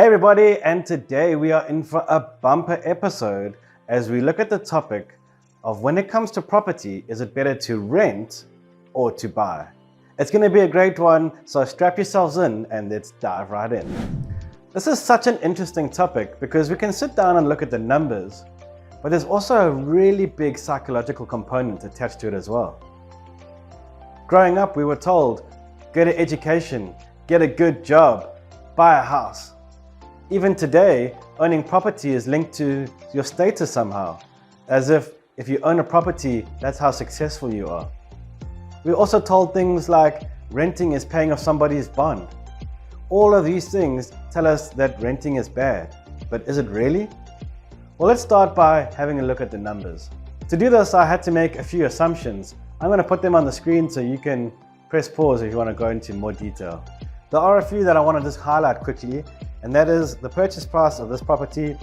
Hey everybody, and today we are in for a bumper episode as we look at the topic of when it comes to property, is it better to rent or to buy? It's going to be a great one, so strap yourselves in and let's dive right in. This is such an interesting topic because we can sit down and look at the numbers, but there's also a really big psychological component attached to it as well. Growing up, we were told, get an education, get a good job, buy a house. Even today, owning property is linked to your status somehow, as if you own a property, that's how successful you are. We're also told things like renting is paying off somebody's bond. All of these things tell us that renting is bad, but is it really? Well, let's start by having a look at the numbers. To do this, I had to make a few assumptions. I'm going to put them on the screen so you can press pause if you want to go into more detail. There are a few that I want to just highlight quickly, and that is the purchase price of this property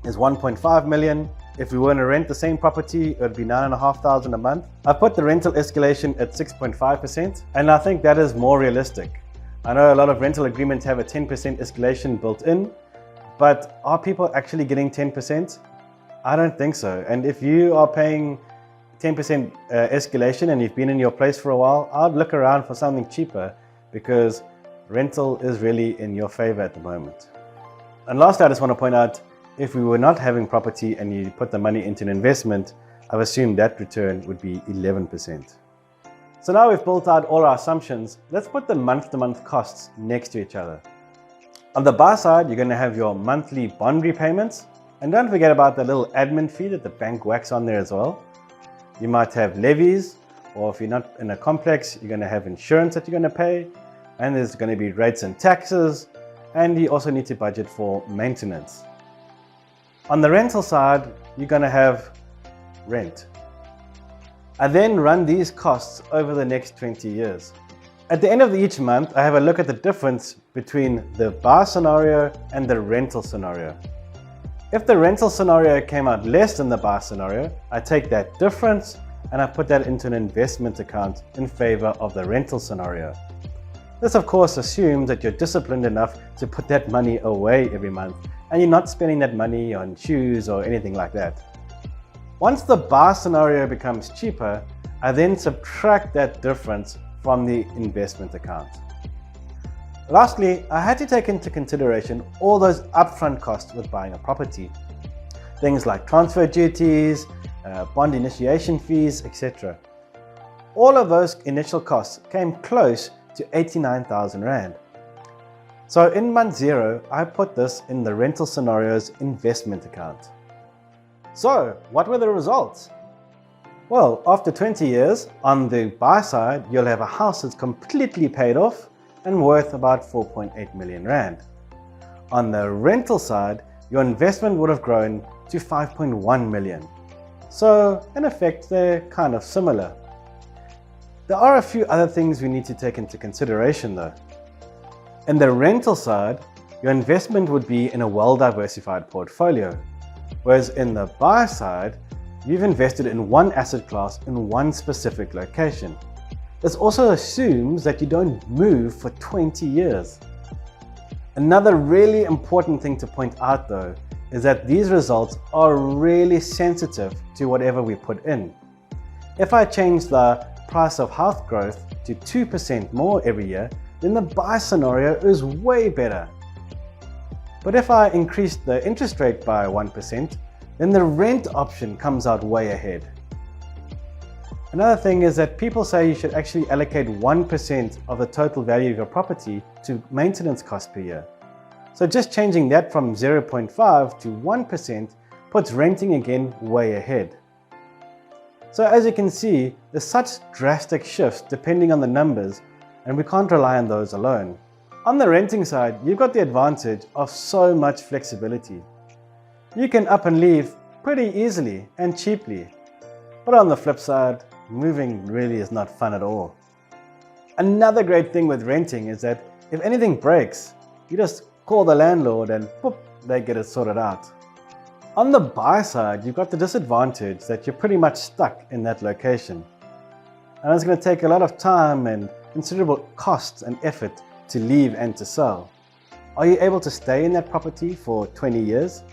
is 1.5 million. If we were to rent the same property, it would be 9,500 a month. I've put the rental escalation at 6.5%, and I think that is more realistic. I know a lot of rental agreements have a 10% escalation built in, but are people actually getting 10%? I don't think so. And if you are paying 10% escalation and you've been in your place for a while, I'd look around for something cheaper because rental is really in your favor at the moment. And lastly, I just want to point out, if we were not having property and you put the money into an investment, I've assumed that return would be 11%. So now we've built out all our assumptions, let's put the month-to-month costs next to each other. On the buy side, you're going to have your monthly bond repayments, and don't forget about the little admin fee that the bank whacks on there as well. You might have levies, or if you're not in a complex, you're going to have insurance that you're going to pay, and there's going to be rates and taxes, and you also need to budget for maintenance. On the rental side, you're going to have rent. I then run these costs over the next 20 years. At the end of each month, I have a look at the difference between the buy scenario and the rental scenario. If the rental scenario came out less than the buy scenario, I take that difference and I put that into an investment account in favor of the rental scenario. This of course assumes that you're disciplined enough to put that money away every month and you're not spending that money on shoes or anything like that. Once the buy scenario becomes cheaper, I then subtract that difference from the investment account. Lastly, I had to take into consideration all those upfront costs with buying a property. Things like transfer duties, bond initiation fees, etc. All of those initial costs came close to 89,000 Rand. So in month 0, I put this in the rental scenario's investment account. So what were the results? Well, after 20 years, on the buy side, you'll have a house that's completely paid off and worth about 4.8 million Rand. On the rental side, your investment would have grown to 5.1 million. So in effect, they're kind of similar. There are a few other things we need to take into consideration though. In the rental side, your investment would be in a well-diversified portfolio, whereas in the buy side, you've invested in one asset class in one specific location. This also assumes that you don't move for 20 years. Another really important thing to point out though, is that these results are really sensitive to whatever we put in. If I change the price of house growth to 2% more every year, then the buy scenario is way better. But if I increase the interest rate by 1%, then the rent option comes out way ahead. Another thing is that people say you should actually allocate 1% of the total value of your property to maintenance costs per year. So just changing that from 0.5 to 1% puts renting again way ahead. So as you can see, there's such drastic shifts depending on the numbers, and we can't rely on those alone. On the renting side, you've got the advantage of so much flexibility. You can up and leave pretty easily and cheaply. But on the flip side, moving really is not fun at all. Another great thing with renting is that if anything breaks, you just call the landlord and boop, they get it sorted out. On the buy side, you've got the disadvantage that you're pretty much stuck in that location. And it's going to take a lot of time and considerable costs and effort to leave and to sell. Are you able to stay in that property for 20 years?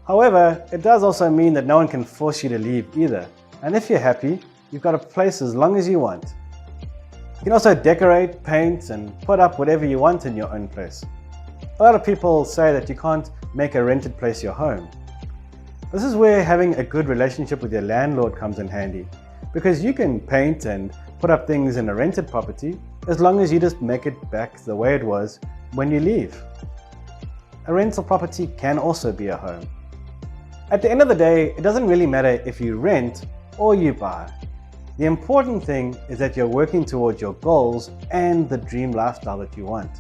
However, it does also mean that no one can force you to leave either. And if you're happy, you've got a place as long as you want. You can also decorate, paint, and put up whatever you want in your own place. A lot of people say that you can't make a rented place your home. This is where having a good relationship with your landlord comes in handy, because you can paint and put up things in a rented property as long as you just make it back the way it was when you leave. A rental property can also be a home. At the end of the day, it doesn't really matter if you rent or you buy. The important thing is that you're working towards your goals and the dream lifestyle that you want.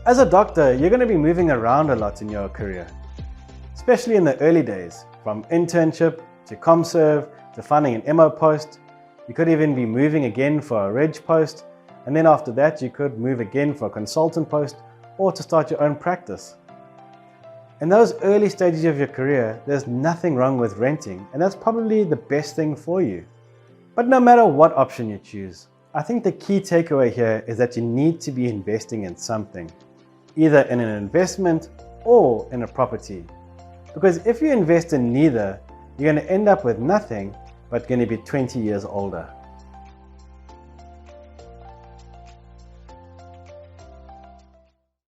As a doctor, you're going to be moving around a lot in your career, especially in the early days, from internship to ComServe to finding an MO post. You could even be moving again for a reg post, and then after that you could move again for a consultant post or to start your own practice. In those early stages of your career, there's nothing wrong with renting, and that's probably the best thing for you. But no matter what option you choose, I think the key takeaway here is that you need to be investing in something, either in an investment or in a property. Because if you invest in neither, you're going to end up with nothing but going to be 20 years older.